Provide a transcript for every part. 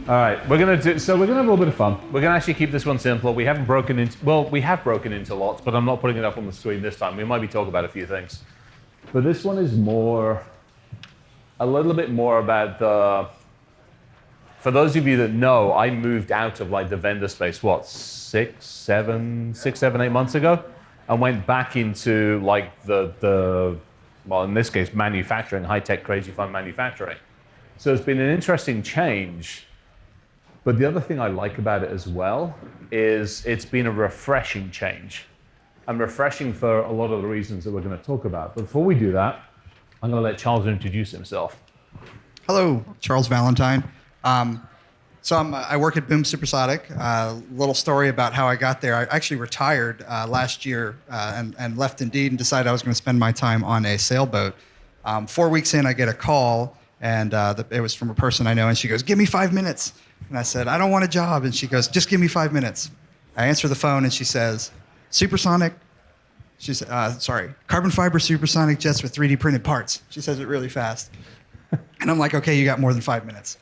All right, we're gonna have a little bit of fun. We're gonna actually keep this one simple. We have broken into lots, but I'm not putting it up on the screen this time. We might be talking about a few things. But this one is a little bit more about for those of you that know, I moved out of like the vendor space, what, 6, 7, 8 months ago? And went back into like well, in this case, manufacturing, high-tech, crazy fun manufacturing. So it's been an interesting change. But the other thing I like about it as well is it's been a refreshing change. And refreshing for a lot of the reasons that we're going to talk about. But before we do that, I'm going to let Charles introduce himself. Hello, Charles Valentine. I work at Boom Supersonic. Little story about how I got there. I actually retired last year and left Indeed and decided I was going to spend my time on a sailboat. 4 weeks in, I get a call, and it was from a person I know, and she goes, "Give me 5 minutes." And I said, "I don't want a job." And she goes, "Just give me 5 minutes." I answer the phone, and she says, "Supersonic." She said, "Carbon fiber supersonic jets with 3D printed parts." She says it really fast. And I'm like, "Okay, you got more than 5 minutes."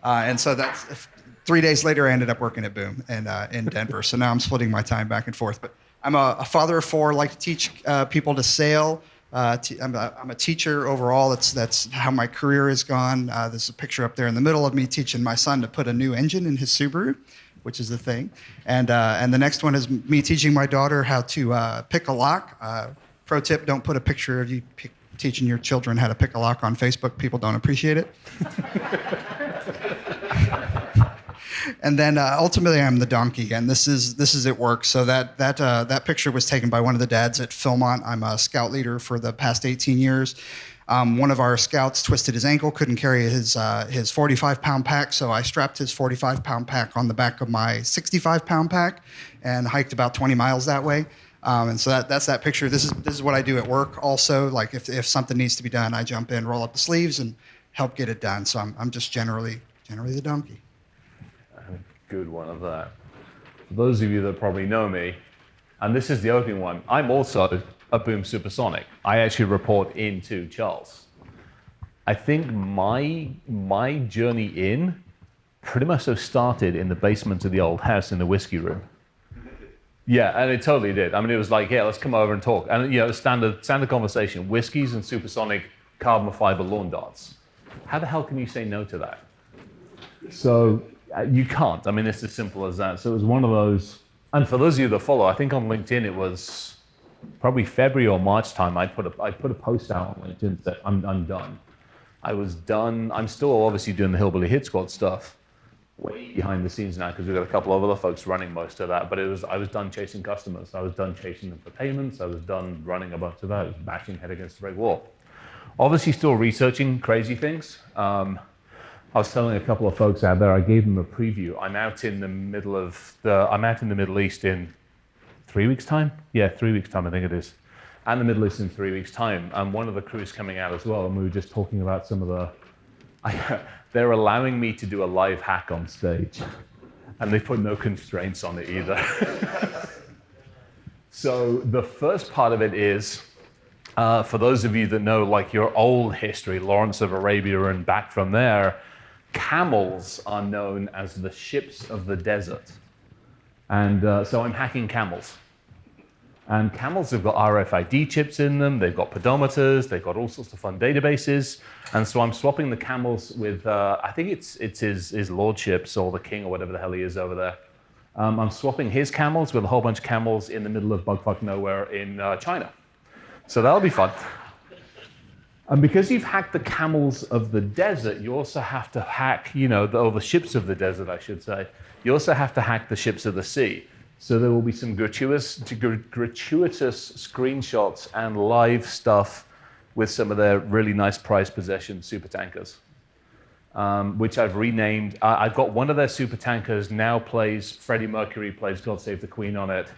And so that's 3 days later, I ended up working at Boom in Denver. So now I'm splitting my time back and forth. But I'm a father of 4, like to teach people to sail. I'm a teacher overall. That's how my career has gone. There's a picture up there in the middle of me teaching my son to put a new engine in his Subaru, which is the thing. And the next one is me teaching my daughter how to pick a lock. Pro tip, don't put a picture of you teaching your children how to pick a lock on Facebook. People don't appreciate it. And then ultimately, I'm the donkey, and this is at work. So that picture was taken by one of the dads at Philmont. I'm a scout leader for the past 18 years. One of our scouts twisted his ankle, couldn't carry his 45-pound pack, so I strapped his 45-pound pack on the back of my 65-pound pack and hiked about 20 miles that way. And so that's that picture. This is what I do at work. Also, like if something needs to be done, I jump in, roll up the sleeves, and help get it done. So I'm just generally the donkey. Good one of that. For those of you that probably know me, and this is the opening one, I'm also a Boom Supersonic. I actually report into Charles. I think my journey in pretty much have started in the basement of the old house in the whiskey room. Yeah, and it totally did. I mean, it was like, yeah, let's come over and talk. And standard conversation, whiskeys and supersonic carbon fiber lawn darts. How the hell can you say no to that? So you can't. I mean, it's as simple as that. So it was one of those. And for those of you that follow, I think on LinkedIn it was probably February or March time. I put a post out on LinkedIn that I'm done. I was done. I'm still obviously doing the Hillbilly Hit Squad stuff, way behind the scenes now because we've got a couple of other folks running most of that. But I was done chasing customers. I was done chasing them for payments. I was done running a bunch of that. I was bashing head against the brick wall. Obviously, still researching crazy things. I was telling a couple of folks out there, I gave them a preview. I'm out in the Middle East in 3 weeks' time? Yeah, 3 weeks' time, I think it is. And the Middle East in 3 weeks' time. And one of the crews coming out as well, and we were just talking about some of they're allowing me to do a live hack on stage. And they put no constraints on it either. So the first part of it is, for those of you that know like your old history, Lawrence of Arabia and back from there, camels are known as the ships of the desert. And so I'm hacking camels. And camels have got RFID chips in them, they've got pedometers, they've got all sorts of fun databases. And so I'm swapping the camels with, I think it's his lordships or the king or whatever the hell he is over there. I'm swapping his camels with a whole bunch of camels in the middle of bugfuck nowhere in China. So that'll be fun. And because you've hacked the camels of the desert, you also have to hack, the ships of the desert, I should say. You also have to hack the ships of the sea. So there will be some gratuitous screenshots and live stuff with some of their really nice prized possession super tankers, which I've renamed. I've got one of their super tankers now Freddie Mercury plays God Save the Queen on it.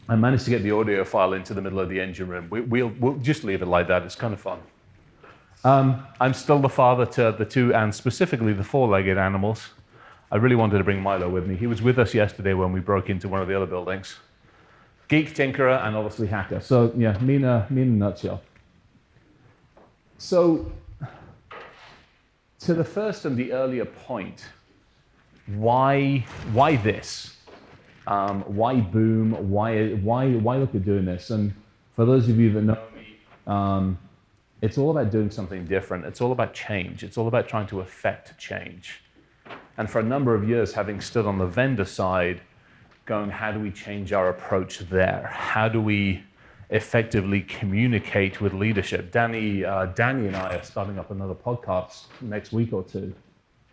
I managed to get the audio file into the middle of the engine room. We'll just leave it like that. It's kind of fun. I'm still the father to the 2 and specifically the 4-legged animals. I really wanted to bring Milo with me. He was with us yesterday when we broke into one of the other buildings. Geek, tinkerer, and obviously hacker. So yeah, me in a nutshell. So to the first and the earlier point, why this? Why Boom? Why look at doing this? And for those of you that know me, it's all about doing something different. It's all about change. It's all about trying to affect change. And for a number of years, having stood on the vendor side, going, how do we change our approach there? How do we effectively communicate with leadership? Danny and I are starting up another podcast next week or two,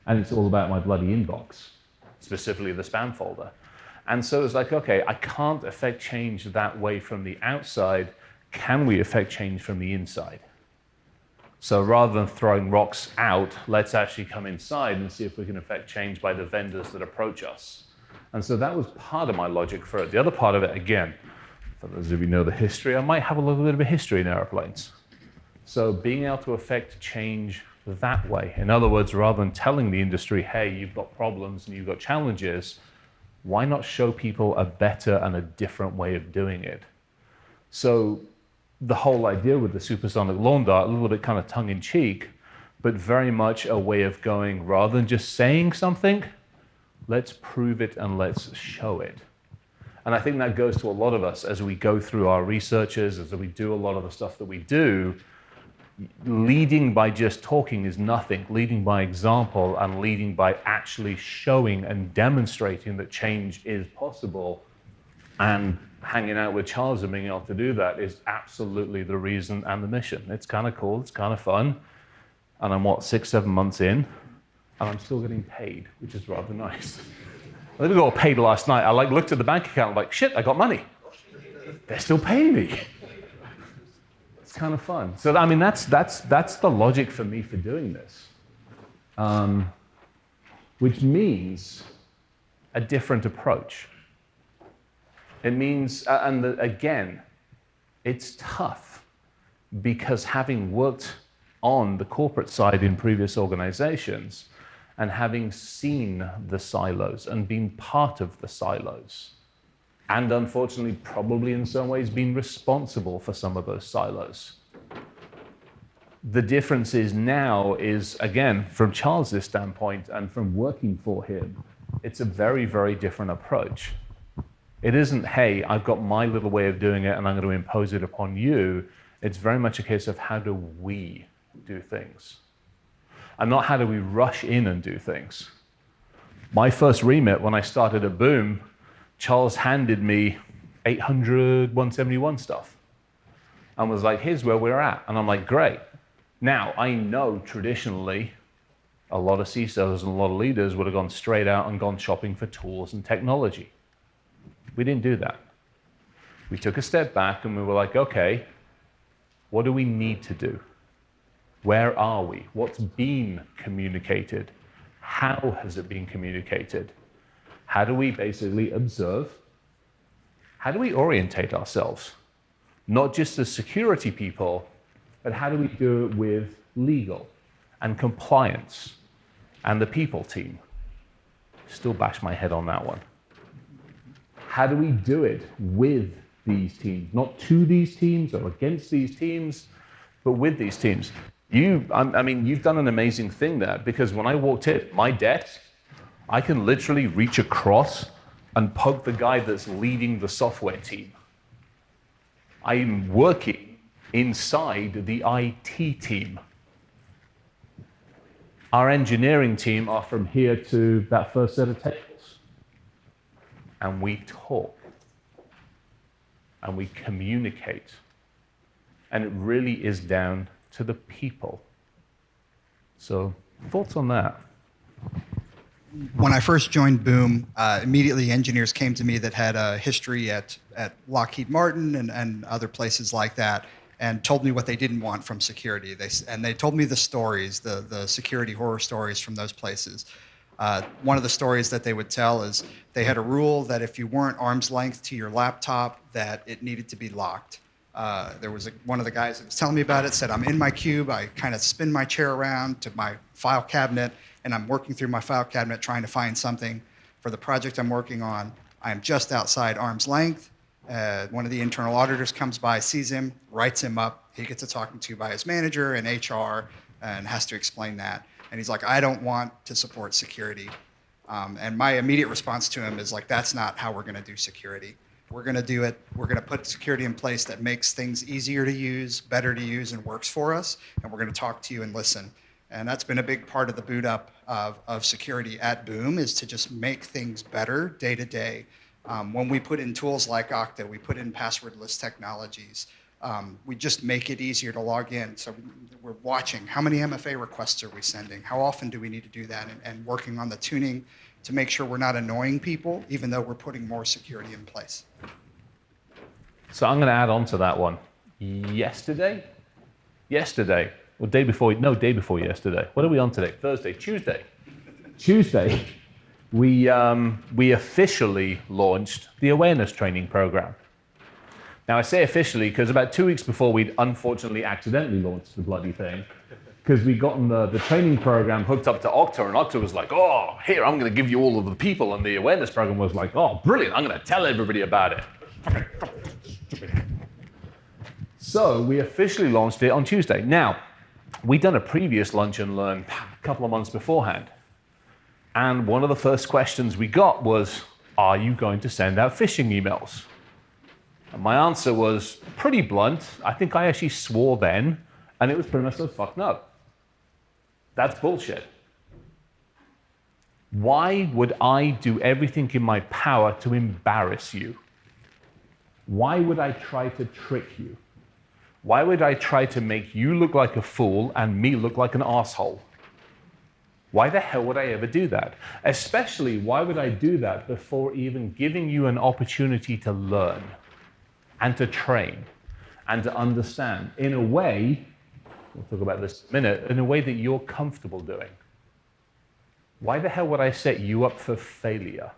and it's all about my bloody inbox, specifically the spam folder. And so it's like, okay, I can't affect change that way from the outside. Can we affect change from the inside? So rather than throwing rocks out, let's actually come inside and see if we can affect change by the vendors that approach us. And so that was part of my logic for it. The other part of it, again, for those of you who know the history, I might have a little bit of a history in airplanes. So being able to affect change that way. In other words, rather than telling the industry, hey, you've got problems and you've got challenges, why not show people a better and a different way of doing it? So the whole idea with the supersonic lawn dart, a little bit kind of tongue-in-cheek, but very much a way of going, rather than just saying something, let's prove it and let's show it. And I think that goes to a lot of us as we go through our researches, as we do a lot of the stuff that we do. Leading by just talking is nothing. Leading by example and leading by actually showing and demonstrating that change is possible, and hanging out with Charles and being able to do that is absolutely the reason and the mission. It's kind of cool, it's kind of fun. And I'm 6-7 months in, and I'm still getting paid, which is rather nice. I think we got paid last night. I looked at the bank account, I'm like, shit, I got money. They're still paying me. It's kind of fun. So I mean, that's the logic for me for doing this, which means a different approach. It means, again, it's tough because having worked on the corporate side in previous organizations and having seen the silos and been part of the silos, and unfortunately probably in some ways been responsible for some of those silos. The difference is now is, again, from Charles's standpoint and from working for him, it's a very, very different approach. It isn't, hey, I've got my little way of doing it and I'm going to impose it upon you. It's very much a case of how do we do things? And not how do we rush in and do things. My first remit when I started at Boom, Charles handed me 800 171 stuff and was like, here's where we're at. And I'm like, great. Now, I know traditionally a lot of CISOs and a lot of leaders would have gone straight out and gone shopping for tools and technology. We didn't do that. We took a step back and we were like, okay, what do we need to do? Where are we? What's been communicated? How has it been communicated? How do we basically observe? How do we orientate ourselves? Not just as security people, but how do we do it with legal and compliance and the people team? Still bash my head on that one. How do we do it with these teams? Not to these teams or against these teams, but with these teams. You've done an amazing thing there, because when I walked in, my desk, I can literally reach across and poke the guy that's leading the software team. I'm working inside the IT team. Our engineering team are from here to that first set of tables. And we talk. And we communicate. And it really is down to the people. So, thoughts on that? When I first joined Boom, immediately engineers came to me that had a history at Lockheed Martin and other places like that, and told me what they didn't want from security. They told me the stories, the security horror stories from those places. One of the stories that they would tell is they had a rule that if you weren't arm's length to your laptop, that it needed to be locked. There was one of the guys that was telling me about it, said, I'm in my cube, I kind of spin my chair around to my file cabinet, and I'm working through my file cabinet trying to find something for the project I'm working on. I'm just outside arm's length. One of the internal auditors comes by, sees him, writes him up. He gets a talking to by his manager and HR and has to explain that. And he's like, I don't want to support security. And my immediate response to him is like, that's not how we're going to do security. We're going to do it. We're going to put security in place that makes things easier to use, better to use, and works for us. And we're going to talk to you and listen. And that's been a big part of the boot up of security at Boom, is to just make things better day to day. When we put in tools like Okta, we put in passwordless technologies. We just make it easier to log in. So we're watching how many MFA requests are we sending? How often do we need to do that? And working on the tuning to make sure we're not annoying people, even though we're putting more security in place. So I'm going to add on to that one. Yesterday, or day before yesterday. What are we on today? Thursday, Tuesday, we officially launched the awareness training program. Now I say officially because about 2 weeks before we'd unfortunately accidentally launched the bloody thing, because we'd gotten the training program hooked up to Okta, and Okta was like, oh, here, I'm going to give you all of the people, and the awareness program was like, oh, brilliant, I'm going to tell everybody about it. So we officially launched it on Tuesday. Now, we'd done a previous lunch and learn a couple of months beforehand. And one of the first questions we got was, are you going to send out phishing emails? And my answer was pretty blunt. I think I actually swore then, and it was pretty much like, fuck no. That's bullshit. Why would I do everything in my power to embarrass you? Why would I try to trick you? Why would I try to make you look like a fool and me look like an asshole? Why the hell would I ever do that? Especially, why would I do that before even giving you an opportunity to learn and to train and to understand in a way, we'll talk about this in a minute, in a way that you're comfortable doing? Why the hell would I set you up for failure?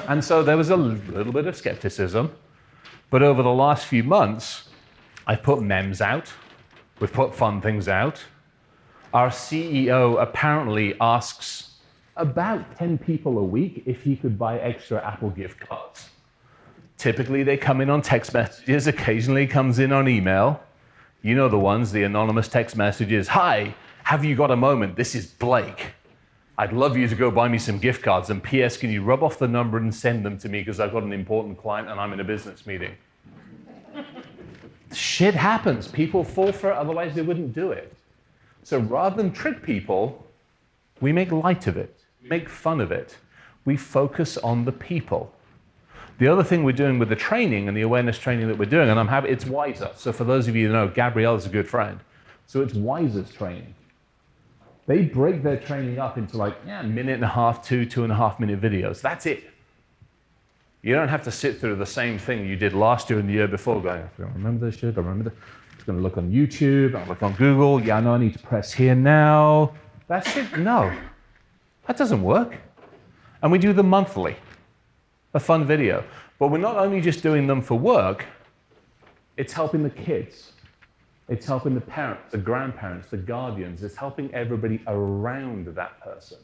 And so there was a little bit of skepticism, but over the last few months, I've put memes out, we've put fun things out. Our CEO apparently asks about 10 people a week if he could buy extra Apple gift cards. Typically they come in on text messages, occasionally comes in on email. You know the ones, the anonymous text messages. Hi, have you got a moment? This is Blake. I'd love you to go buy me some gift cards, and P.S. can you rub off the number and send them to me because I've got an important client and I'm in a business meeting. Shit happens. People fall for it, otherwise they wouldn't do it. So rather than trick people, we make light of it, make fun of it. We focus on the people. The other thing we're doing with the training and the awareness training that we're doing, and I'm happy, it's Wiser. So for those of you who know, Gabrielle is a good friend. So it's Wiser's training. They break their training up into like, a minute and a half, 2.5 minute videos. That's it. You don't have to sit through the same thing you did last year and the year before going, I don't remember this shit, I remember that. I'm going to look on YouTube, I'll look on Google, yeah, I know I need to press here now. That shit, no. That doesn't work. And we do them monthly. A fun video. But we're not only just doing them for work, it's helping the kids. It's helping the parents, the grandparents, the guardians. It's helping everybody around that person.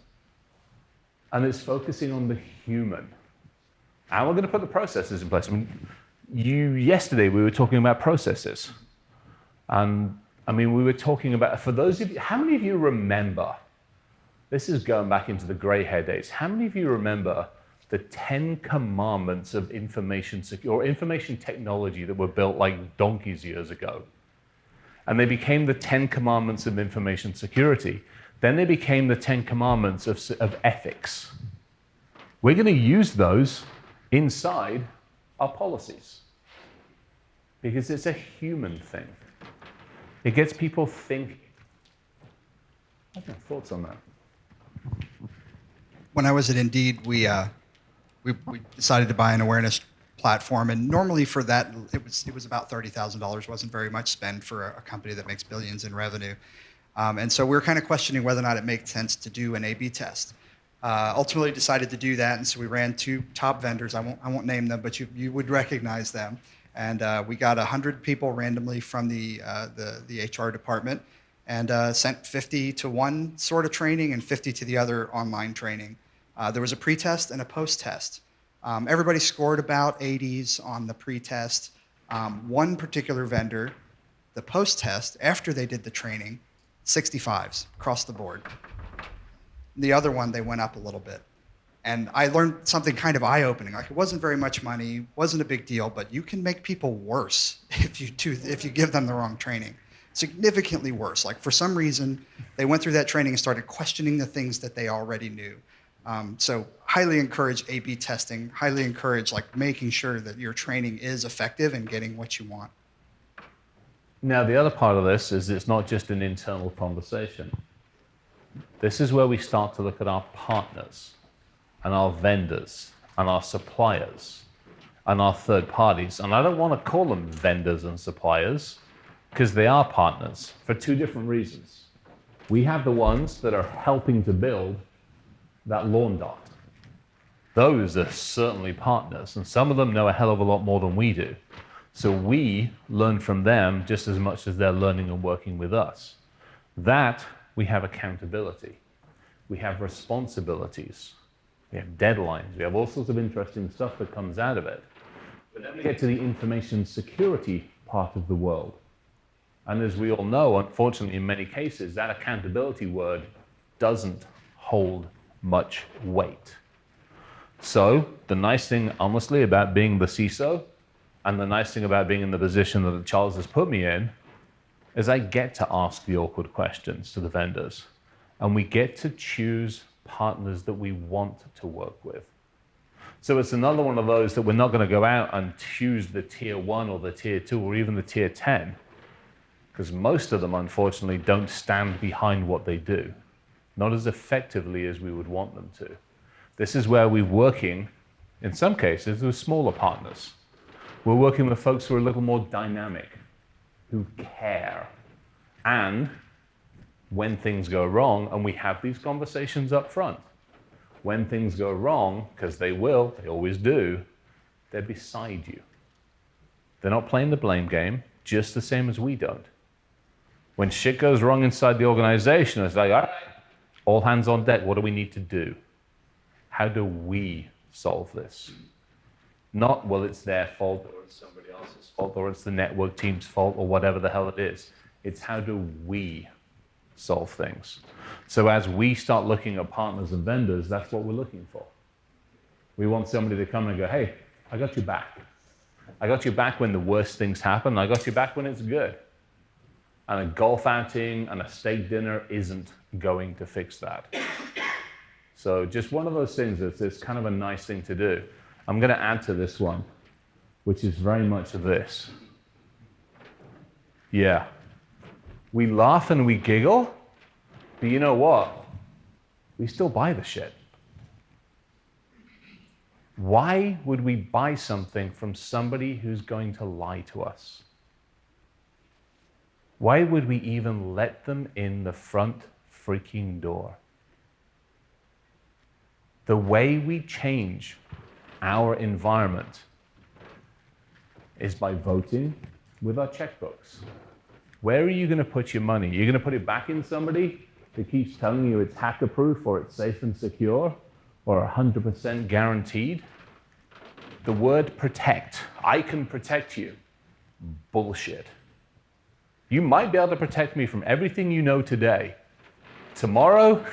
And it's focusing on the human. And we're going to put the processes in place. I mean, yesterday we were talking about processes. And I mean, we were talking about, for those of you, how many of you remember, this is going back into the gray hair days, how many of you remember the 10 commandments of information technology that were built like donkeys years ago? And they became the 10 commandments of information security. Then they became the 10 commandments of ethics. We're going to use those inside our policies because it's a human thing. It gets people thinking. I have thoughts on that. When I was at Indeed, we decided to buy an awareness platform, and normally for that, it was about $30,000. Wasn't very much spend for a company that makes billions in revenue. And so we were kind of questioning whether or not it made sense to do an A/B test. Ultimately decided to do that, and so we ran 2 top vendors. I won't name them, but you would recognize them. And we got 100 people randomly from the HR department, and sent 50 to one sort of training and 50 to the other online training. There was a pre-test and a post-test. Everybody scored about 80s on the pre-test. One particular vendor, the post-test, after they did the training, 65s across the board. The other one, they went up a little bit. And I learned something kind of eye-opening. Like, it wasn't very much money, wasn't a big deal, but you can make people worse if you give them the wrong training. Significantly worse. Like, for some reason, they went through that training and started questioning the things that they already knew. So highly encourage A/B testing, highly encourage like making sure that your training is effective and getting what you want. Now, the other part of this is it's not just an internal conversation. This is where we start to look at our partners and our vendors and our suppliers and our third parties. And I don't want to call them vendors and suppliers because they are partners for two different reasons. We have the ones that are helping to build that lawn dart. Those are certainly partners, and some of them know a hell of a lot more than we do. So we learn from them just as much as they're learning and working with us. That, we have accountability. We have responsibilities. We have deadlines. We have all sorts of interesting stuff that comes out of it. But then we get to the information security part of the world. And as we all know, unfortunately, in many cases, that accountability word doesn't hold much weight. So the nice thing, honestly, about being the CISO, and the nice thing about being in the position that Charles has put me in, is I get to ask the awkward questions to the vendors. And we get to choose partners that we want to work with. So it's another one of those that we're not going to go out and choose the tier 1 or the tier 2 or even the tier 10, because most of them, unfortunately, don't stand behind what they do. Not as effectively as we would want them to. This is where we're working, in some cases, with smaller partners. We're working with folks who are a little more dynamic, who care. And when things go wrong, and we have these conversations up front, when things go wrong, because they will, they always do, they're beside you. They're not playing the blame game, just the same as we don't. When shit goes wrong inside the organization, it's like, all right, all hands on deck, what do we need to do? How do we solve this? Not, well, it's their fault, or it's somebody else's fault, or it's the network team's fault, or whatever the hell it is. It's how do we solve things? So as we start looking at partners and vendors, that's what we're looking for. We want somebody to come and go, hey, I got your back. I got your back when the worst things happen. I got your back when it's good. And a golf outing and a steak dinner isn't going to fix that. So just one of those things that's kind of a nice thing to do. I'm going to add to this one, which is very much this. Yeah. We laugh and we giggle, but you know what? We still buy the shit. Why would we buy something from somebody who's going to lie to us? Why would we even let them in the front freaking door? The way we change our environment is by voting with our checkbooks. Where are you going to put your money? You're going to put it back in somebody that keeps telling you it's hacker-proof or it's safe and secure or 100% guaranteed? The word protect, I can protect you. Bullshit. You might be able to protect me from everything you know today. Tomorrow,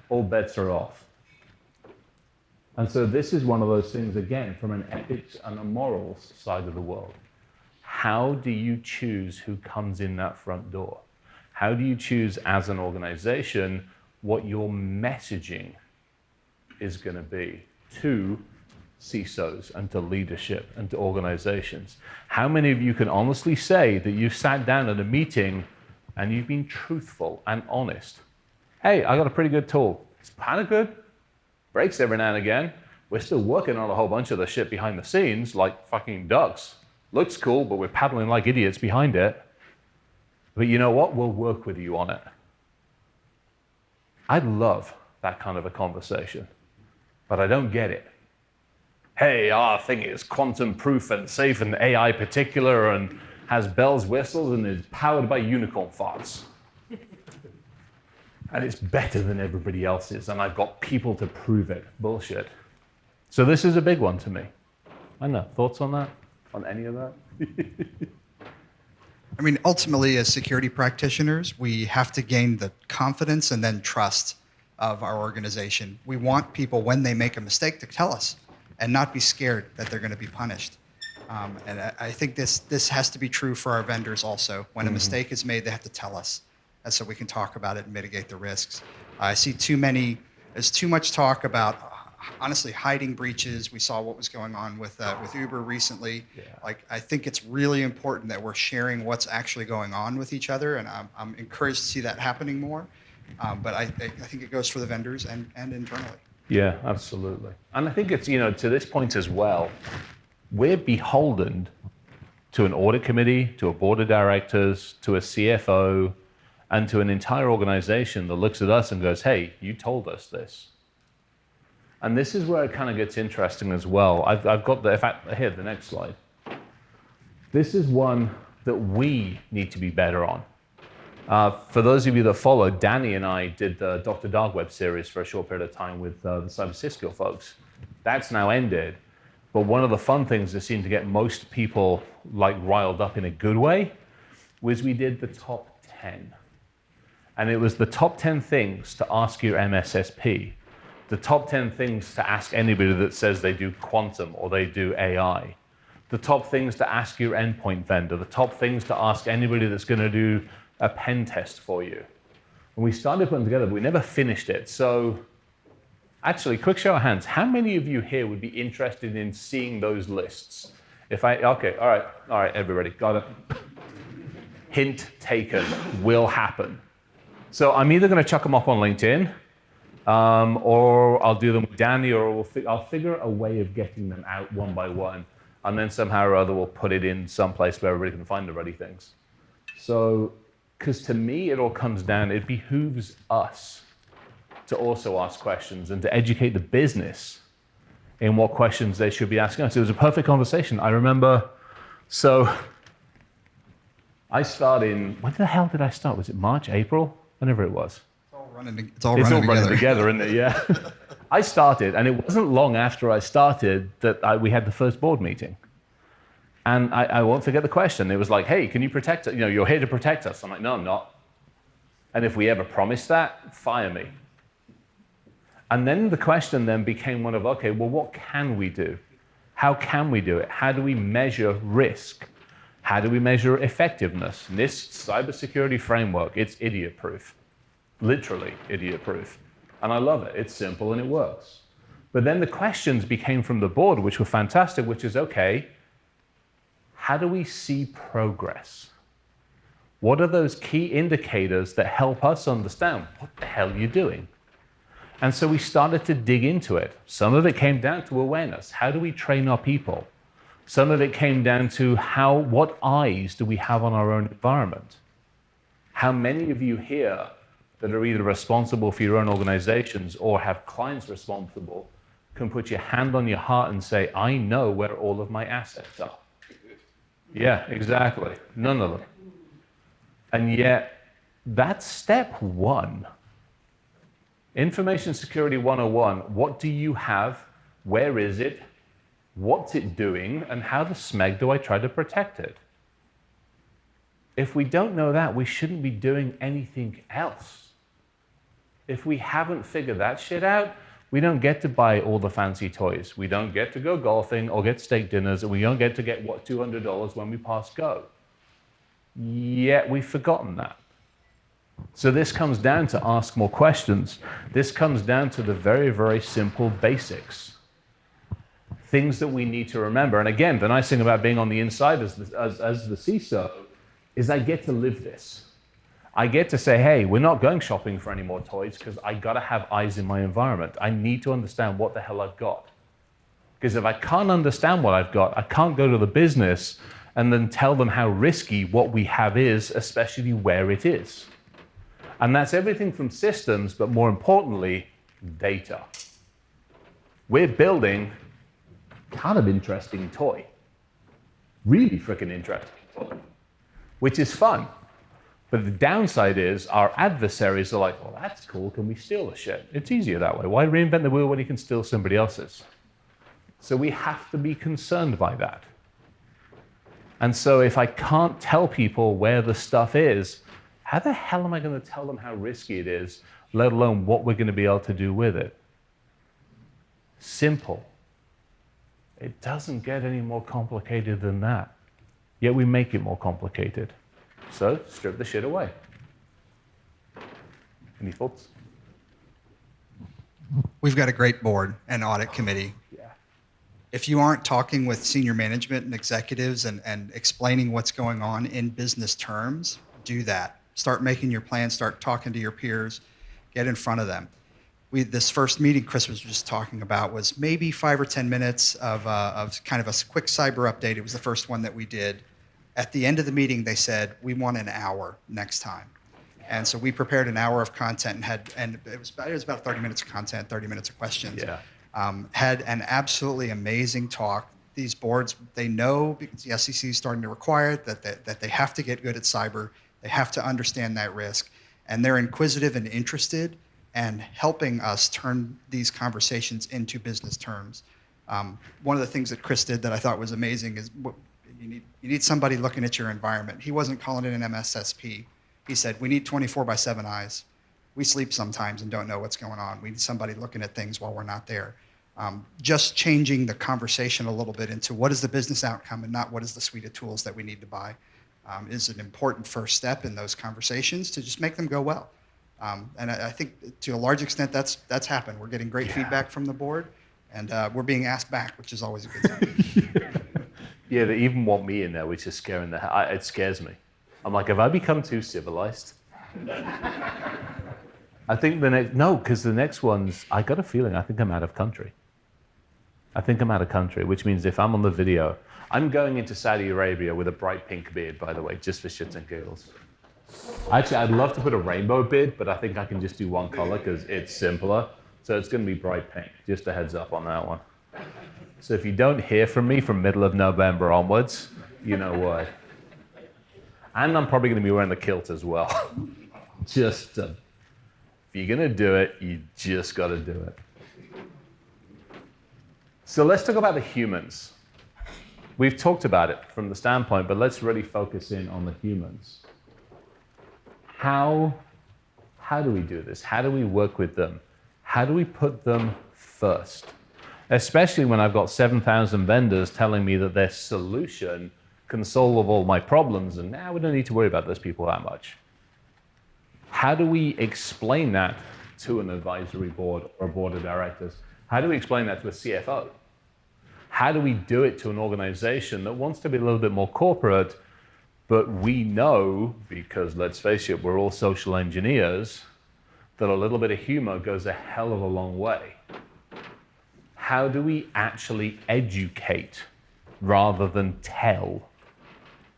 all bets are off. And so this is one of those things, again, from an ethics and a morals side of the world. How do you choose who comes in that front door? How do you choose as an organization what your messaging is going to be to CISOs and to leadership and to organizations? How many of you can honestly say that you've sat down at a meeting and you've been truthful and honest? Hey, I got a pretty good tool. It's kind of good. Breaks every now and again. We're still working on a whole bunch of the shit behind the scenes like fucking ducks. Looks cool, but we're paddling like idiots behind it. But you know what? We'll work with you on it. I love that kind of a conversation, but I don't get it. Hey, our thing is quantum proof and safe and AI particular and has bells, whistles, and is powered by unicorn farts. And it's better than everybody else's, and I've got people to prove it. Bullshit. So this is a big one to me. I don't know, thoughts on that? On any of that? I mean, ultimately, as security practitioners, we have to gain the confidence and then trust of our organization. We want people, when they make a mistake, to tell us and not be scared that they're going to be punished. And I think this has to be true for our vendors also. When a mistake is made, they have to tell us, and so we can talk about it and mitigate the risks. I see there's too much talk about, honestly, hiding breaches. We saw what was going on with Uber recently. Yeah. Like, I think it's really important that we're sharing what's actually going on with each other, and I'm encouraged to see that happening more. But I think it goes for the vendors and internally. Yeah, absolutely. And I think it's, to this point as well, we're beholden to an audit committee, to a board of directors, to a CFO, and to an entire organization that looks at us and goes, hey, you told us this. And this is where it kind of gets interesting as well. I've got in fact, here, the next slide. This is one that we need to be better on. For those of you that follow, Danny and I did the Dr. Dark Web series for a short period of time with the Cyber Cisco folks. That's now ended. But one of the fun things that seemed to get most people riled up in a good way was we did the top 10. And it was the top 10 things to ask your MSSP, the top 10 things to ask anybody that says they do quantum or they do AI, the top things to ask your endpoint vendor, the top things to ask anybody that's going to do a pen test for you. And we started putting together, but we never finished it. So actually, quick show of hands, how many of you here would be interested in seeing those lists? Okay, all right, everybody, got it. Hint taken, will happen. So I'm either going to chuck them up on LinkedIn, or I'll do them with Danny, or I'll figure a way of getting them out one by one, and then somehow or other we'll put it in some place where everybody can find the ready things. So, because to me it all comes down, it behooves us to also ask questions and to educate the business in what questions they should be asking us. It was a perfect conversation. I remember, so I started when the hell did I start? Was it March, April? Whenever it was. It's all running together, isn't it? Yeah. I started, and it wasn't long after I started that we had the first board meeting. And I won't forget the question. It was like, hey, can you protect us? You're here to protect us. I'm like, no, I'm not. And if we ever promise that, fire me. And then the question then became one of, okay, well, what can we do? How can we do it? How do we measure risk? How do we measure effectiveness? NIST cybersecurity framework, it's idiot-proof. Literally idiot-proof. And I love it. It's simple and it works. But then the questions became from the board, which were fantastic, which is, okay, how do we see progress? What are those key indicators that help us understand what the hell you're doing? And so we started to dig into it. Some of it came down to awareness. How do we train our people? Some of it came down to what eyes do we have on our own environment? How many of you here that are either responsible for your own organizations or have clients responsible can put your hand on your heart and say, I know where all of my assets are? Yeah, exactly. None of them. And yet, that's step one. Information Security 101, what do you have? Where is it? What's it doing? And how the smeg do I try to protect it? If we don't know that, we shouldn't be doing anything else. If we haven't figured that shit out, we don't get to buy all the fancy toys. We don't get to go golfing or get steak dinners, and we don't get to get, $200 when we pass go. Yet we've forgotten that. So this comes down to ask more questions. This comes down to the very, very simple basics. Things that we need to remember. And again, the nice thing about being on the inside as the CISO is I get to live this. I get to say, hey, we're not going shopping for any more toys because I got to have eyes in my environment. I need to understand what the hell I've got. Because if I can't understand what I've got, I can't go to the business and then tell them how risky what we have is, especially where it is. And that's everything from systems, but more importantly, data. We're building kind of interesting toy. Really freaking interesting toy. Which is fun. But the downside is our adversaries are like, well, that's cool. Can we steal the shit? It's easier that way. Why reinvent the wheel when you can steal somebody else's? So we have to be concerned by that. And so if I can't tell people where the stuff is, how the hell am I going to tell them how risky it is, let alone what we're going to be able to do with it? Simple. It doesn't get any more complicated than that. Yet we make it more complicated. So strip the shit away. Any thoughts? We've got a great board and audit committee. Yeah. If you aren't talking with senior management and executives and explaining what's going on in business terms, do that. Start making your plans, start talking to your peers, get in front of them. This first meeting Chris was just talking about was maybe 5 or 10 minutes of kind of a quick cyber update. It was the first one that we did. At the end of the meeting, they said, we want an hour next time. And so we prepared an hour of content and it was about 30 minutes of content, 30 minutes of questions. Yeah. Had an absolutely amazing talk. These boards, they know, because the SEC is starting to require it, that they have to get good at cyber. They have to understand that risk. And they're inquisitive and interested and helping us turn these conversations into business terms. One of the things that Chris did that I thought was amazing is you need somebody looking at your environment. He wasn't calling it an MSSP. He said, we need 24/7 eyes. We sleep sometimes and don't know what's going on. We need somebody looking at things while we're not there. Just changing the conversation a little bit into what is the business outcome and not what is the suite of tools that we need to buy is an important first step in those conversations to just make them go well. And I think to a large extent that's happened. We're getting great feedback from the board, and we're being asked back, which is always a good sign. Yeah, they even want me in there, which is scaring it scares me. I'm like, have I become too civilized? I think because the next one's, I got a feeling, I think I'm out of country. Which means if I'm on the video, I'm going into Saudi Arabia with a bright pink beard, by the way, just for shits and giggles. Actually, I'd love to put a rainbow beard, but I think I can just do one color because it's simpler. So it's going to be bright pink, just a heads up on that one. So if you don't hear from me from middle of November onwards, you know why. And I'm probably going to be wearing the kilt as well. If you're going to do it, you just got to do it. So let's talk about the humans. We've talked about it from the standpoint, but let's really focus in on the humans. How do we do this? How do we work with them? How do we put them first? Especially when I've got 7,000 vendors telling me that their solution can solve all my problems, and now we don't need to worry about those people that much. How do we explain that to an advisory board or a board of directors? How do we explain that to a CFO? How do we do it to an organization that wants to be a little bit more corporate, but we know, because let's face it, we're all social engineers, that a little bit of humor goes a hell of a long way. How do we actually educate rather than tell?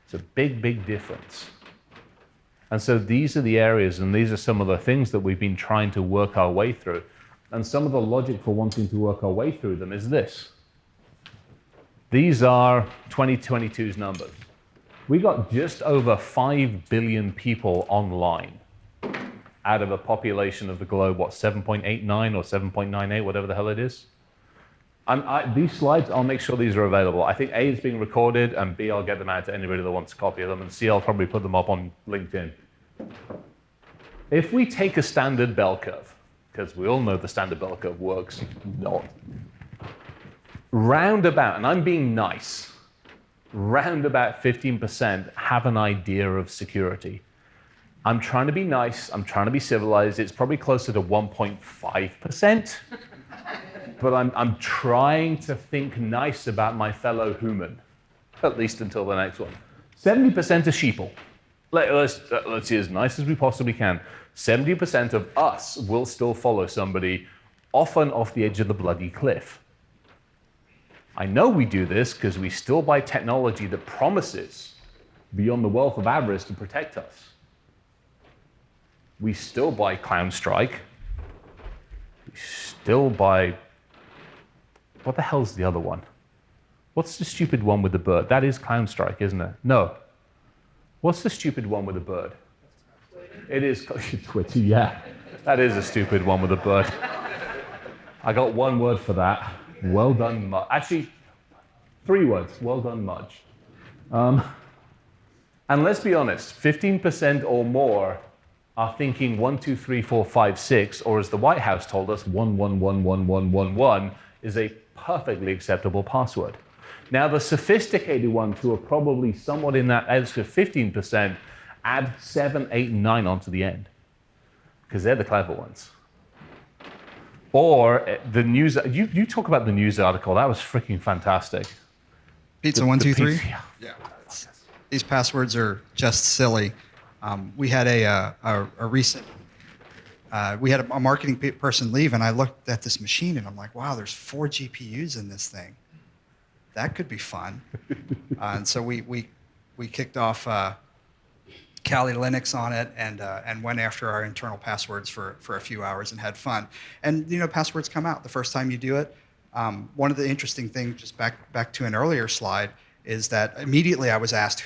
It's a big, big difference. And so these are the areas, and these are some of the things that we've been trying to work our way through. And some of the logic for wanting to work our way through them is this. These are 2022's numbers. We got just over 5 billion people online out of a population of the globe, 7.89 or 7.98, whatever the hell it is. These slides, I'll make sure these are available. I think A, is being recorded, and B, I'll get them out to anybody that wants a copy of them, and C, I'll probably put them up on LinkedIn. If we take a standard bell curve, because we all know the standard bell curve works not, roundabout, and I'm being nice, roundabout 15% have an idea of security. I'm trying to be nice, I'm trying to be civilized, it's probably closer to 1.5%. But I'm trying to think nice about my fellow human, at least until the next one. 70% are sheeple. Let's be as nice as we possibly can. 70% of us will still follow somebody, often off the edge of the bloody cliff. I know we do this because we still buy technology that promises, beyond the wealth of avarice, to protect us. We still buy CloudStrike. We still buy... What the hell's the other one? What's the stupid one with the bird? That is CloudStrike, isn't it? No. What's the stupid one with the bird? It is Twitter, yeah. That is a stupid one with a bird. I got one word for that. Well done, Mudge. Actually, 3 words. Well done, Mudge. And let's be honest, 15% or more are thinking 1, 2, 3, 4, 5, 6, or as the White House told us, 111111 is a perfectly acceptable password. Now, the sophisticated ones who are probably somewhat in that extra 15% add 7, 8, and 9 onto the end, because they're the clever ones. Or the news, you talk about the news article, that was freaking fantastic. Pizza 123. Yeah. These passwords are just silly. We had a recent, we had a marketing person leave, and I looked at this machine, and I'm like, wow, there's 4 GPUs in this thing. That could be fun. And so we kicked off Kali Linux on it, and went after our internal passwords for a few hours and had fun. And passwords come out the first time you do it. One of the interesting things, just back to an earlier slide, is that immediately I was asked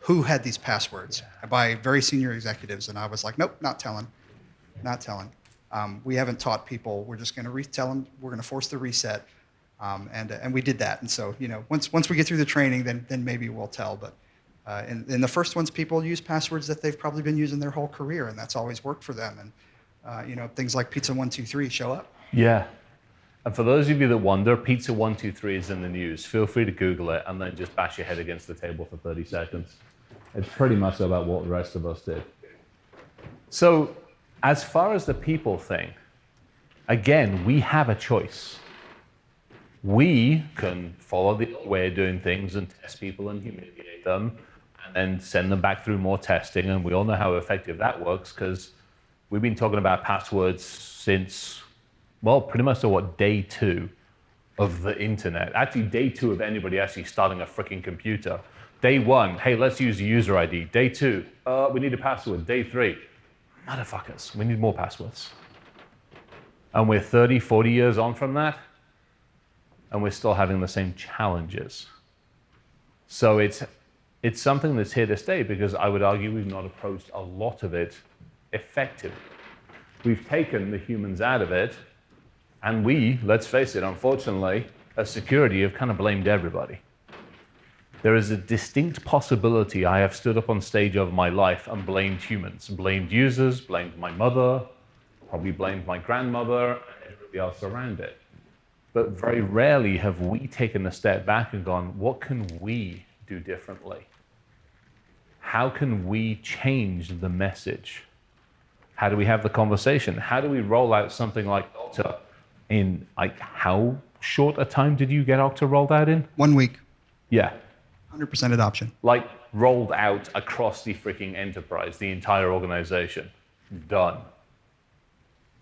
who had these passwords by very senior executives, and I was like, nope, not telling. We haven't taught people. We're just going to tell them. We're going to force the reset, and we did that. And so once we get through the training, then maybe we'll tell. But in the first ones, people use passwords that they've probably been using their whole career, and that's always worked for them. And things like Pizza 123 show up. Yeah. And for those of you that wonder, Pizza 123 is in the news. Feel free to Google it and then just bash your head against the table for 30 seconds. It's pretty much about what the rest of us did. So as far as the people thing, again, we have a choice. We can follow the way of doing things and test people and humiliate them and then send them back through more testing. And we all know how effective that works because we've been talking about passwords since, well, pretty much day 2 of the internet. Actually, day 2 of anybody actually starting a freaking computer. Day 1, hey, let's use a user ID. Day 2, we need a password. Day 3, motherfuckers, we need more passwords. And we're 30, 40 years on from that, and we're still having the same challenges. So it's something that's here to stay because I would argue we've not approached a lot of it effectively. We've taken the humans out of it, and we, let's face it, unfortunately, as security, have kind of blamed everybody. There is a distinct possibility I have stood up on stage over my life and blamed humans, blamed users, blamed my mother, probably blamed my grandmother, and everybody else around it. But very rarely have we taken a step back and gone, what can we do differently? How can we change the message? How do we have the conversation? How do we roll out something like Okta in, how short a time did you get Okta rolled out in? 1 week. Yeah. 100% adoption. Rolled out across the freaking enterprise, the entire organization. Done.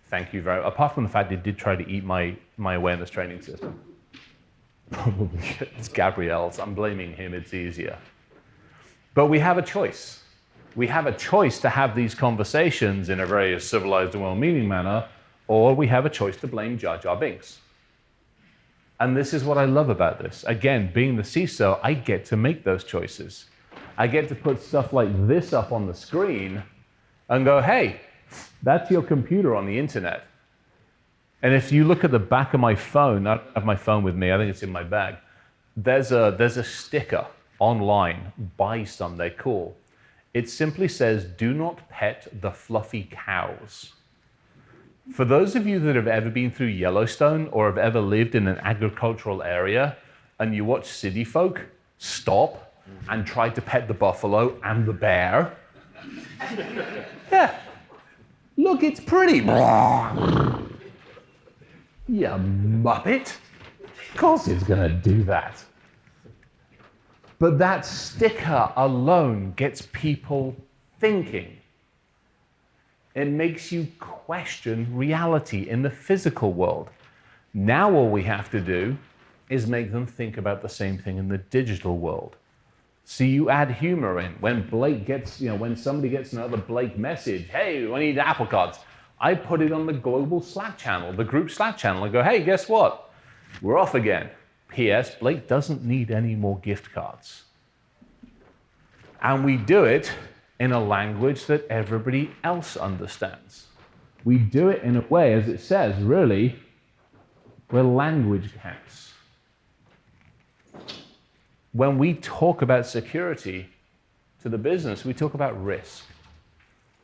Thank you very much. Apart from the fact it did try to eat my awareness training system. Probably it's Gabrielle's. I'm blaming him. It's easier. But we have a choice. We have a choice to have these conversations in a very civilized and well-meaning manner, or we have a choice to blame Jar Jar Binks. And this is what I love about this. Again, being the CISO, I get to make those choices. I get to put stuff like this up on the screen and go, hey, that's your computer on the internet. And if you look at the back of my phone, I don't have my phone with me, I think it's in my bag, there's a sticker online, buy some, they're cool. It simply says, do not pet the fluffy cows. For those of you that have ever been through Yellowstone or have ever lived in an agricultural area and you watch city folk stop and try to pet the buffalo and the bear, yeah, look, it's pretty. You muppet. Of course it's going to do that. But that sticker alone gets people thinking. It makes you question reality in the physical world. Now all we have to do is make them think about the same thing in the digital world. So you add humor in. When Blake gets, when somebody gets another Blake message, hey, I need Apple Cards, I put it on the global Slack channel, the group Slack channel, and go, hey, guess what? We're off again. P.S. Blake doesn't need any more gift cards. And we do it in a language that everybody else understands. We do it in a way, as it says, really, where language counts. when we talk about security to the business, we talk about risk.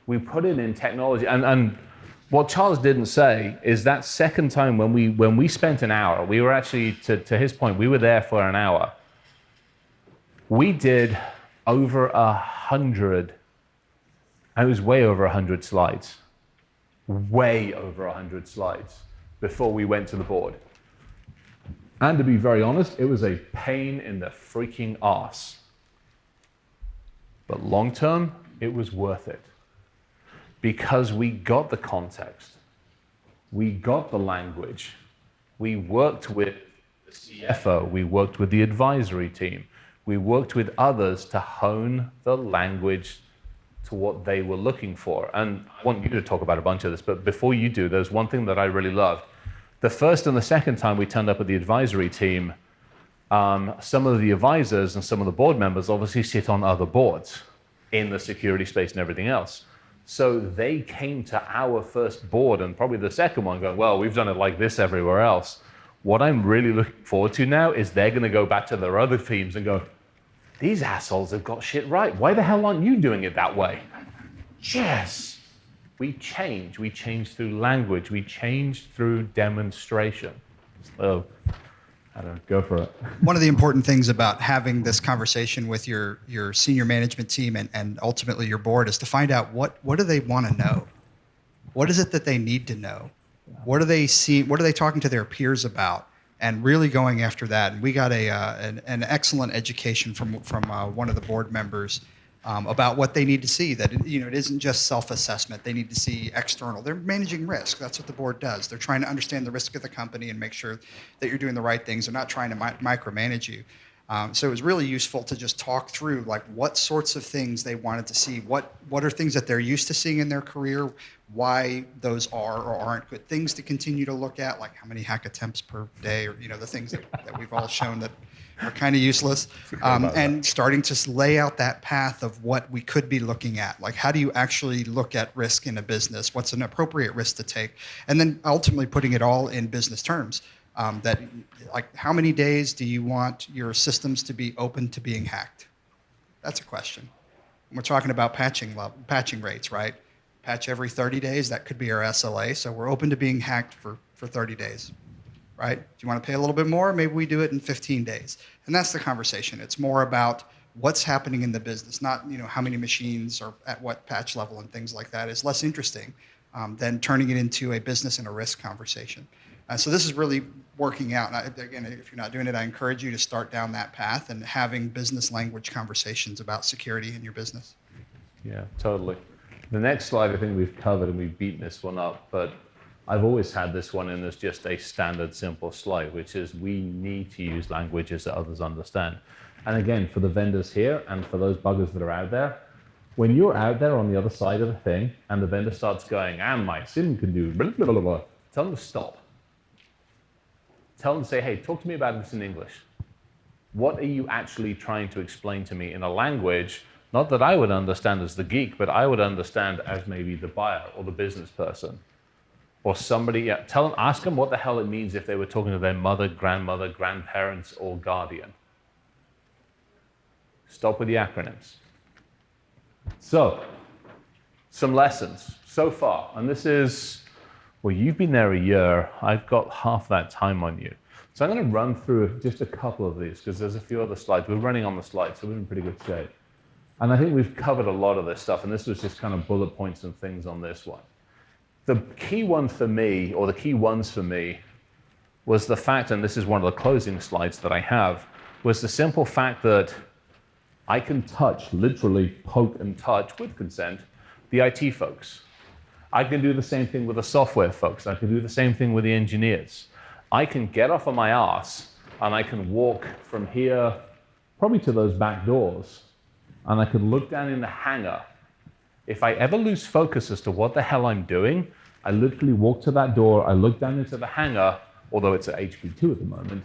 We put it in technology. And what Charles didn't say is that second time when we spent an hour, we were actually, to his point, we were there for an hour. We did over 100, and it was way over 100 slides. Way over 100 slides before we went to the board. And to be very honest, it was a pain in the freaking arse. But long term, it was worth it. Because we got the context, we got the language, we worked with the CFO, we worked with the advisory team, we worked with others to hone the language to what they were looking for. And I want you to talk about a bunch of this, but before you do, there's one thing that I really loved. The first and the second time we turned up at the advisory team, some of the advisors and some of the board members obviously sit on other boards in the security space and everything else. So they came to our first board and probably the second one going, well, we've done it like this everywhere else. What I'm really looking forward to now is they're going to go back to their other teams and go, these assholes have got shit right. Why the hell aren't you doing it that way? Yes. We change. We change through language. We change through demonstration. So I don't know, go for it. One of the important things about having this conversation with your senior management team and ultimately your board is to find out what do they want to know? What is it that they need to know? What do they see? What are they talking to their peers about? And really going after that. And we got an excellent education from one of the board members about what they need to see. That it isn't just self-assessment. They need to see external. They're managing risk. That's what the board does. They're trying to understand the risk of the company and make sure that you're doing the right things. They're not trying to micromanage you. So it was really useful to just talk through like what sorts of things they wanted to see. What are things that they're used to seeing in their career? Why those are or aren't good things to continue to look at, like how many hack attempts per day, or the things that we've all shown that are kind of useless, and starting to lay out that path of what we could be looking at. Like, how do you actually look at risk in a business? What's an appropriate risk to take? And then ultimately putting it all in business terms. That, like, how many days do you want your systems to be open to being hacked? That's a question. We're talking about patching rates, right? Patch every 30 days, that could be our SLA. So we're open to being hacked for 30 days. Right? Do you want to pay a little bit more? Maybe we do it in 15 days. And that's the conversation. It's more about what's happening in the business, not how many machines or at what patch level and things like that is less interesting than turning it into a business and a risk conversation. So this is really working out. And again, if you're not doing it, I encourage you to start down that path and having business language conversations about security in your business. Yeah, totally. The next slide, I think we've covered and we've beaten this one up, but I've always had this one in as just a standard simple slide, which is we need to use languages that others understand. And again, for the vendors here and for those buggers that are out there, when you're out there on the other side of the thing and the vendor starts going, and my SIM can do blah, blah, blah, blah, tell them to stop. Tell them to say, hey, talk to me about this in English. What are you actually trying to explain to me in a language, not that I would understand as the geek, but I would understand as maybe the buyer or the business person? Or somebody, ask them what the hell it means if they were talking to their mother, grandmother, grandparents, or guardian. Stop with the acronyms. So, some lessons so far, and this is, well, you've been there a year, I've got half that time on you. So I'm going to run through just a couple of these, because there's a few other slides. We're running on the slides, so we're in pretty good shape. And I think we've covered a lot of this stuff, and this was just kind of bullet points and things on this one. The key one for me, or the key ones for me, was the fact, and this is one of the closing slides that I have, was the simple fact that I can touch, literally poke and touch with consent, the IT folks. I can do the same thing with the software folks. I can do the same thing with the engineers. I can get off of my ass and I can walk from here, probably to those back doors, and I can look down in the hangar. If I ever lose focus as to what the hell I'm doing, I literally walk to that door, I look down into the hangar, although it's at HQ2 at the moment,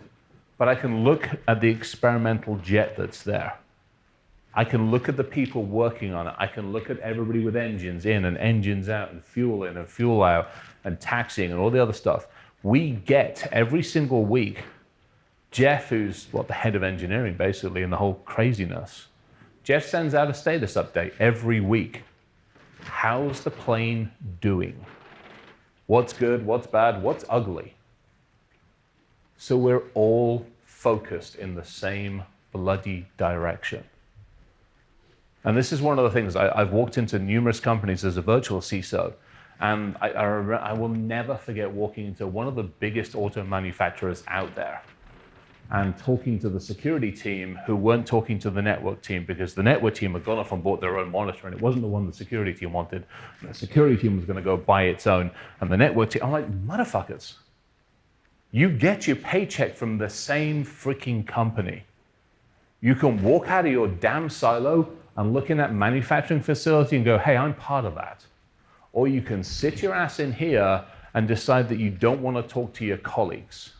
but I can look at the experimental jet that's there. I can look at the people working on it. I can look at everybody with engines in and engines out and fuel in and fuel out and taxiing and all the other stuff. We get every single week Jeff, who's the head of engineering basically and the whole craziness, Jeff sends out a status update every week. How's the plane doing? What's good, what's bad, what's ugly? So we're all focused in the same bloody direction. And this is one of the things, I've walked into numerous companies as a virtual CISO, and I will never forget walking into one of the biggest auto manufacturers out there and talking to the security team who weren't talking to the network team, because the network team had gone off and bought their own monitor, and it wasn't the one the security team wanted. The security team was going to go buy its own, and the network team, I'm like, motherfuckers, you get your paycheck from the same freaking company. You can walk out of your damn silo and look in that manufacturing facility and go, hey, I'm part of that. Or you can sit your ass in here and decide that you don't want to talk to your colleagues.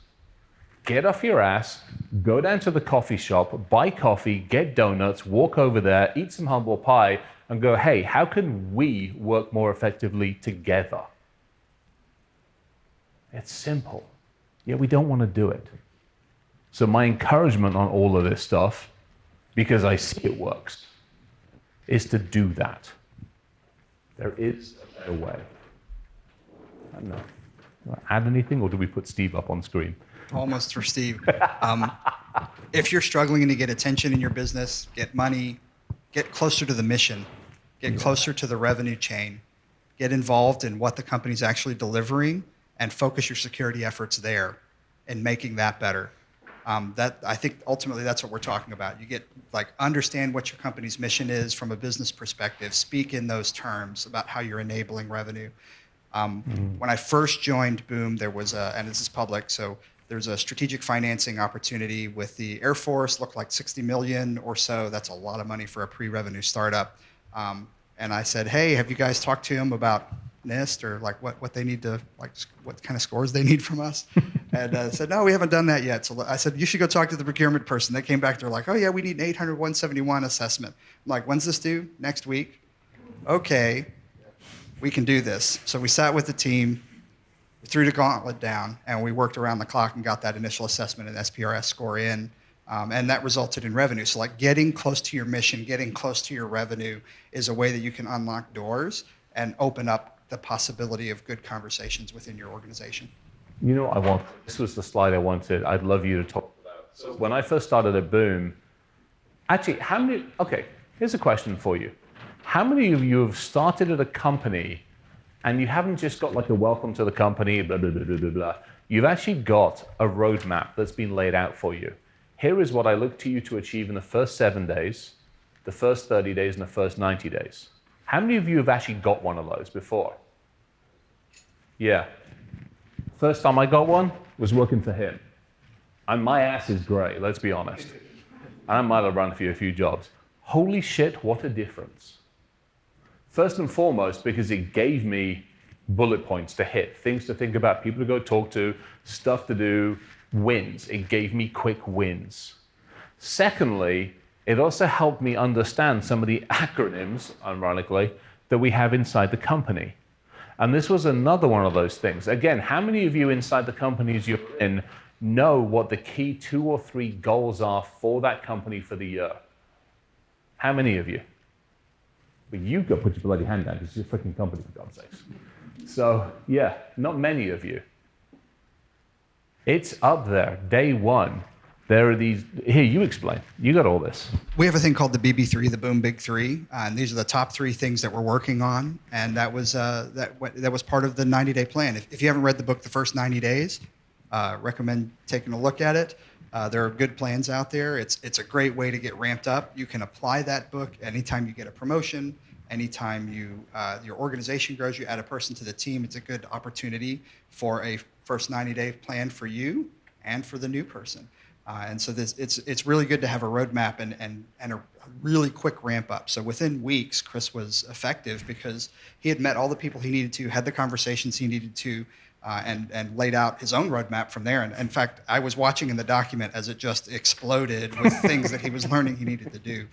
Get off your ass, go down to the coffee shop, buy coffee, get donuts, walk over there, eat some humble pie, and go, hey, how can we work more effectively together? It's simple. Yet we don't want to do it. So my encouragement on all of this stuff, because I see it works, is to do that. There is a better way. I don't know. Do I add anything, or do we put Steve up on screen? Almost for Steve. If you're struggling to get attention in your business, get money, get closer to the mission, get closer to the revenue chain, get involved in what the company's actually delivering, and focus your security efforts there and making that better. That I think ultimately that's what we're talking about. You get understand what your company's mission is from a business perspective, speak in those terms about how you're enabling revenue. When I first joined Boom, there was and this is public, so there's a strategic financing opportunity with the Air Force, looked like 60 million or so. That's a lot of money for a pre-revenue startup. And I said, hey, have you guys talked to them about NIST or what they need to, what kind of scores they need from us? And said, no, we haven't done that yet. So I said, you should go talk to the procurement person. They came back, they're like, oh yeah, we need an 800 171 assessment. I'm like, when's this due? Next week. Okay, we can do this. So we sat with the team, we threw the gauntlet down, and we worked around the clock and got that initial assessment and SPRS score in. And that resulted in revenue. So getting close to your mission, getting close to your revenue is a way that you can unlock doors and open up the possibility of good conversations within your organization. You know, this was the slide I wanted. I'd love you to talk about. So when I first started at Boom, actually, here's a question for you. How many of you have started at a company and you haven't just got a welcome to the company, blah, blah, blah, blah, blah, blah. You've actually got a roadmap that's been laid out for you. Here is what I look to you to achieve in the first 7 days, the first 30 days, and the first 90 days. How many of you have actually got one of those before? Yeah. First time I got one was working for him. And my ass is gray, let's be honest. I might have run a few jobs. Holy shit, what a difference. First and foremost, because it gave me bullet points to hit, things to think about, people to go talk to, stuff to do, wins. It gave me quick wins. Secondly, it also helped me understand some of the acronyms, ironically, that we have inside the company. And this was another one of those things. Again, how many of you inside the companies you're in know what the key 2 or 3 goals are for that company for the year? How many of you? But you've got to put your bloody hand down because it's your freaking company, for God's sakes. So, yeah, not many of you. It's up there, day one. There are these, here, you explain. You got all this. We have a thing called the BB3, the Boom Big Three, and these are the top 3 things that we're working on, and that was part of the 90-day plan. If you haven't read the book, The First 90 Days, recommend taking a look at it. There are good plans out there. It's a great way to get ramped up. You can apply that book anytime you get a promotion, anytime your organization grows, you add a person to the team. It's a good opportunity for a first 90-day plan for you and for the new person. And so it's really good to have a roadmap and a really quick ramp up. So within weeks, Chris was effective because he had met all the people he needed to, had the conversations he needed to, and laid out his own roadmap from there. And in fact, I was watching in the document as it just exploded with things that he was learning he needed to do.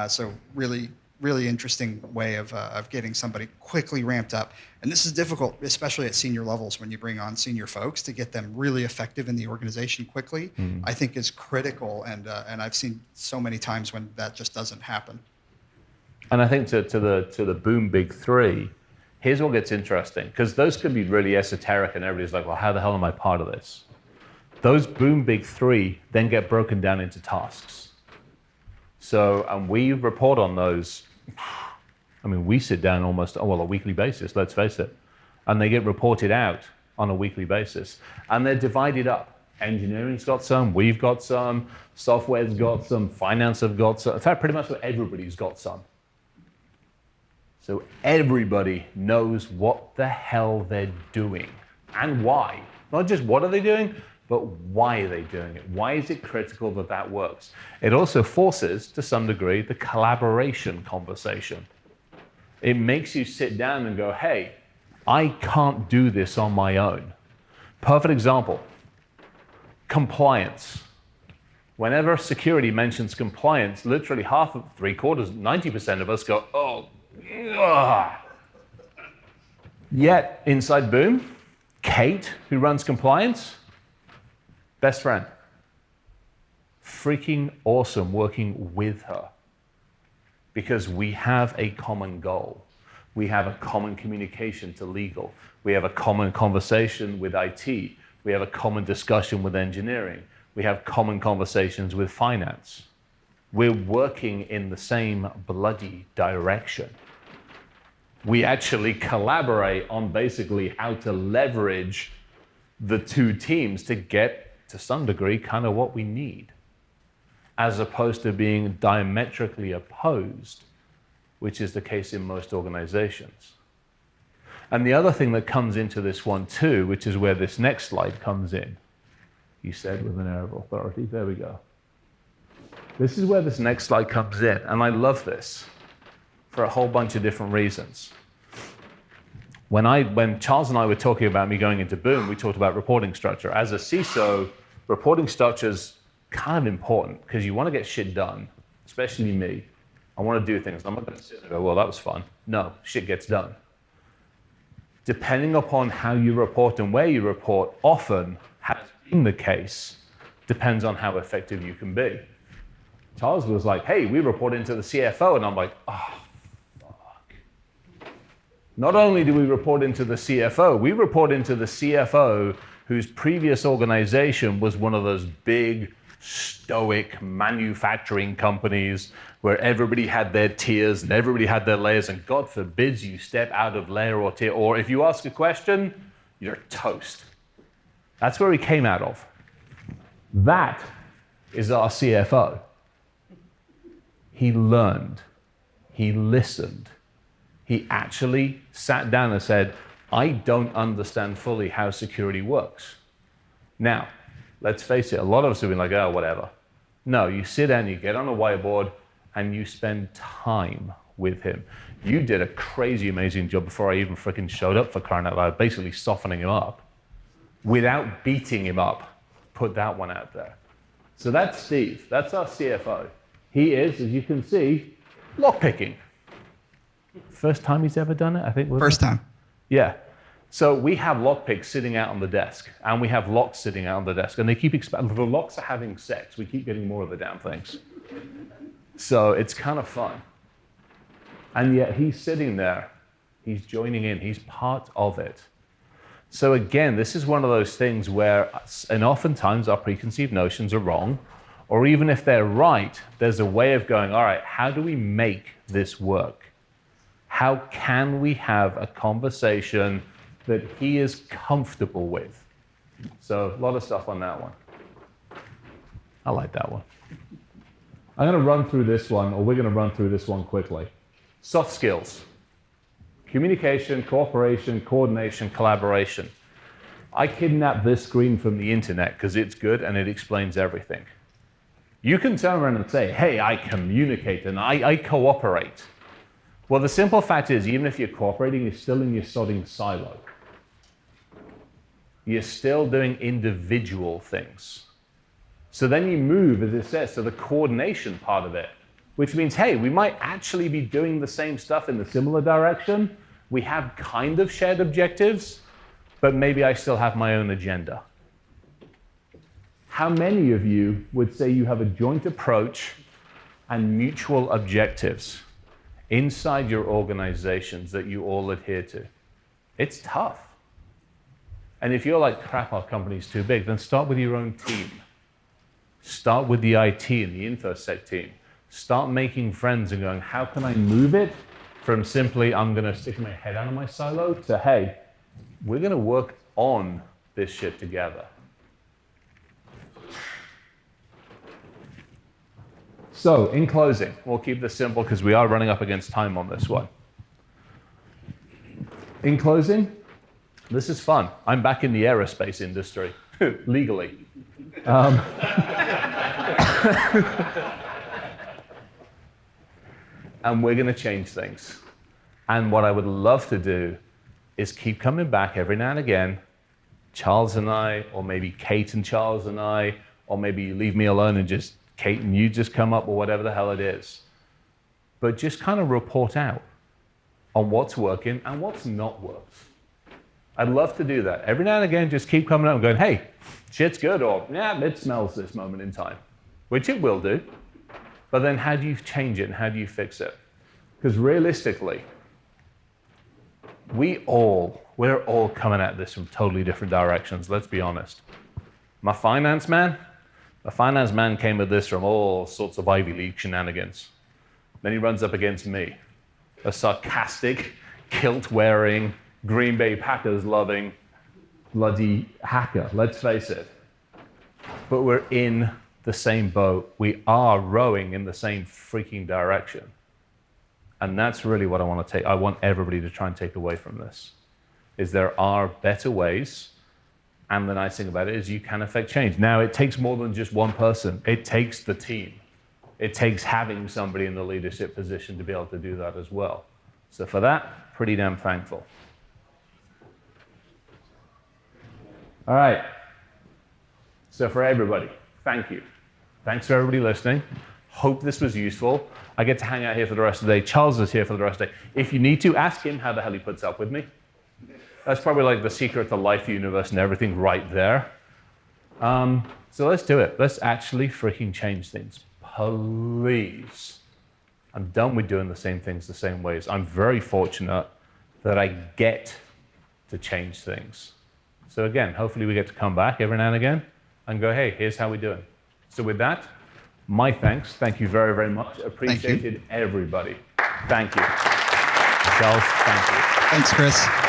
So really, really interesting way of getting somebody quickly ramped up. And this is difficult, especially at senior levels when you bring on senior folks to get them really effective in the organization quickly. I think is critical, and I've seen so many times when that just doesn't happen. And I think to the boom big three, here's what gets interesting, because those could be really esoteric and everybody's like, well, how the hell am I part of this? Those boom big three then get broken down into tasks. So, and we report on those. I mean, we sit down almost, a weekly basis, let's face it. And they get reported out on a weekly basis. And they're divided up. Engineering's got some, we've got some, software's got some, finance have got some. In fact, pretty much everybody's got some. So everybody knows what the hell they're doing and why. Not just what are they doing, but why are they doing it? Why is it critical that that works? It also forces, to some degree, the collaboration conversation. It makes you sit down and go, hey, I can't do this on my own. Perfect example, compliance. Whenever security mentions compliance, literally half of, 3/4, 90% of us go, oh, ugh. Yet inside Boom, Kate, who runs compliance, best friend. Freaking awesome working with her because we have a common goal. We have a common communication to legal. We have a common conversation with IT. We have a common discussion with engineering. We have common conversations with finance. We're working in the same bloody direction. We actually collaborate on basically how to leverage the two teams to get, to some degree, kind of what we need, as opposed to being diametrically opposed, which is the case in most organizations. And the other thing that comes into this one too, which is where this next slide comes in, you said with an air of authority, there we go. This is where this next slide comes in, and I love this for a whole bunch of different reasons. When Charles and I were talking about me going into Boom, we talked about reporting structure. As a CISO, reporting structure is kind of important because you want to get shit done, especially me. I want to do things. I'm not going to sit and go, well, that was fun. No, shit gets done. Depending upon how you report and where you report, often has been the case, depends on how effective you can be. Charles was like, hey, we report into the CFO. And I'm like, oh, fuck. Not only do we report into the CFO, we report into the CFO whose previous organization was one of those big, stoic manufacturing companies where everybody had their tiers and everybody had their layers, and God forbids you step out of layer or tier, or if you ask a question, you're toast. That's where he came out of. That is our CFO. He learned, he listened, he actually sat down and said, I don't understand fully how security works. Now, let's face it, a lot of us have been like, oh, whatever. No, you sit down, you get on a whiteboard, and you spend time with him. You did a crazy, amazing job before I even freaking showed up, for crying out loud, basically softening him up without beating him up. Put that one out there. So that's Steve. That's our CFO. He is, as you can see, lockpicking. First time he's ever done it, I think. First time. Yeah. So we have lockpicks sitting out on the desk, and we have locks sitting out on the desk, and they keep expanding. The locks are having sex. We keep getting more of the damn things. So it's kind of fun. And yet he's sitting there. He's joining in. He's part of it. So again, this is one of those things where, and oftentimes our preconceived notions are wrong, or even if they're right, there's a way of going, all right, how do we make this work? How can we have a conversation that he is comfortable with? So a lot of stuff on that one. I like that one. I'm going to run through this one, or we're going to run through this one quickly. Soft skills. Communication, cooperation, coordination, collaboration. I kidnapped this screen from the internet because it's good and it explains everything. You can turn around and say, hey, I communicate and I cooperate. Well, the simple fact is, even if you're cooperating, you're still in your sodding silo. You're still doing individual things. So then you move, as it says, to the coordination part of it. which means, hey, we might actually be doing the same stuff in a similar direction. We have kind of shared objectives, but maybe I still have my own agenda. How many of you would say you have a joint approach and mutual objectives inside your organizations that you all adhere to? It's tough. And if you're like, crap, our company's too big, then start with your own team. Start with the IT and the InfoSec team. Start making friends and going, how can I move it from simply, I'm going to stick my head out of my silo, to, hey, we're going to work on this shit together. So, in closing, we'll keep this simple because we are running up against time on this one. In closing, this is fun. I'm back in the aerospace industry, legally. And we're going to change things. And what I would love to do is keep coming back every now and again, Charles and I, or maybe Kate and Charles and I, or maybe you leave me alone and just Kate and you just come up, or whatever the hell it is. But just kind of report out on what's working and what's not worked. I'd love to do that. Every now and again, just keep coming up and going, hey, shit's good, or yeah, it smells this moment in time, which it will do. But then how do you change it and how do you fix it? Because realistically, we're all coming at this from totally different directions, let's be honest. The finance man came at this from all sorts of Ivy League shenanigans. Then he runs up against me, a sarcastic, kilt-wearing, Green Bay Packers-loving, bloody hacker, let's face it. But we're in the same boat. We are rowing in the same freaking direction. And that's really what I want everybody to try and take away from this, is there are better ways, and the nice thing about it is you can affect change. Now, it takes more than just one person. It takes the team. It takes having somebody in the leadership position to be able to do that as well. So for that, pretty damn thankful. All right. So for everybody, thank you. Thanks for everybody listening. Hope this was useful. I get to hang out here for the rest of the day. Charles is here for the rest of the day. If you need to, ask him how the hell he puts up with me. That's probably like the secret to life, universe, and everything right there. So let's do it. Let's actually freaking change things. Please. I'm done with doing the same things the same ways. I'm very fortunate that I get to change things. So again, hopefully we get to come back every now and again and go, hey, here's how we're doing. So with that, my thanks. Thank you very, very much. Appreciated everybody. Thank you. Charles, thank you. Thanks, Chris.